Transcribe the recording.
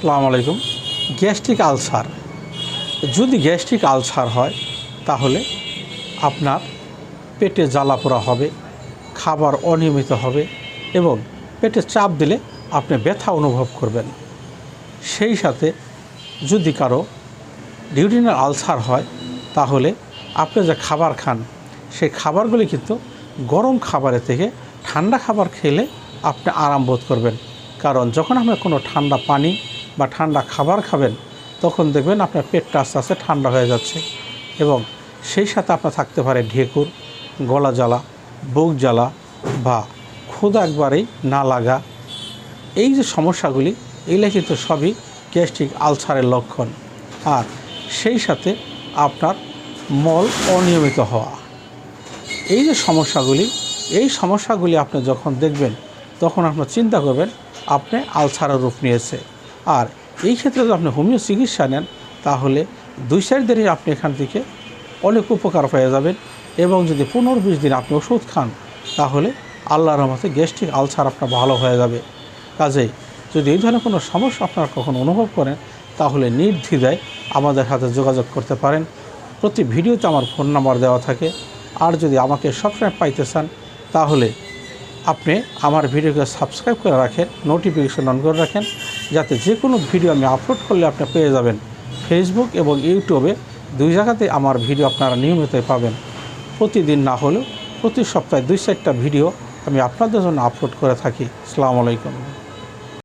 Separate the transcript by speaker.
Speaker 1: আসসালামু আলাইকুম। Gastric ulcer, যদি গ্যাস্ট্রিক আলসার হয় তাহলে আপনার পেটে জ্বালা পোড়া হবে, খাবার অনিয়মিত হবে এবং পেটে চাপ দিলে আপনি ব্যথা অনুভব করবেন। সেই সাথে যদি কারো ডিউডিনাল আলসার হয় তাহলে আপনি যে খাবার খান সেই খাবারগুলি কিন্তু গরম খাবারের থেকে ঠান্ডা খাবার খেলে আপনি আরাম বোধ করবেন। কারণ যখন আপনি কোনো ঠান্ডা পানি বা ঠান্ডা খাবার খাবেন তখন দেখবেন আপনার পেটটা আস্তে আস্তে ঠান্ডা হয়ে যাচ্ছে এবং সেই সাথে আপনার থাকতে পারে ঢেকুর, গলা জ্বালা, বুক জ্বালা বা ক্ষুধা একবারেই না লাগা। এই যে সমস্যাগুলি এগুলো কিন্তু সবই গ্যাস্ট্রিক আলসারের লক্ষণ। আর সেই সাথে আপনার মল অনিয়মিত হওয়া, এই যে সমস্যাগুলি আপনি যখন দেখবেন তখন আপনার চিন্তা করবেন আপনি আলসারের রূপ নিয়েছে। আর এই ক্ষেত্রে যদি আপনি হোমিও চিকিৎসা নেন তাহলে 2-4 দিনে আপনি এখান থেকে অনেক উপকার পেয়ে যাবেন এবং যদি 15-20 দিন আপনি ওষুধ খান তাহলে আল্লাহর রহমতে গ্যাস্ট্রিক আলসার আপনার ভালো হয়ে যাবে। কাজেই যদি এই ধরনের কোনো সমস্যা আপনারা কখনো অনুভব করেন তাহলে নির্দ্বিধায় আমাদের সাথে যোগাযোগ করতে পারেন। প্রতি ভিডিওতে আমার ফোন নাম্বার দেওয়া থাকে। আর যদি আমাকে সবসময় পাইতে চান তাহলে আপনি আমার ভিডিওকে সাবস্ক্রাইব করে রাখেন, নোটিফিকেশন অন করে রাখেন, যাতে যে কোনো ভিডিও আমি আপলোড করলে আপনি পেয়ে যাবেন। ফেসবুক এবং ইউটিউবে 2 জায়গাতে আমার ভিডিও আপনারা নিয়মিত পাবেন। প্রতিদিন না হলেও প্রতি সপ্তাহে 2-4টা ভিডিও আমি আপনাদের জন্য আপলোড করে থাকি। আসসালামু আলাইকুম।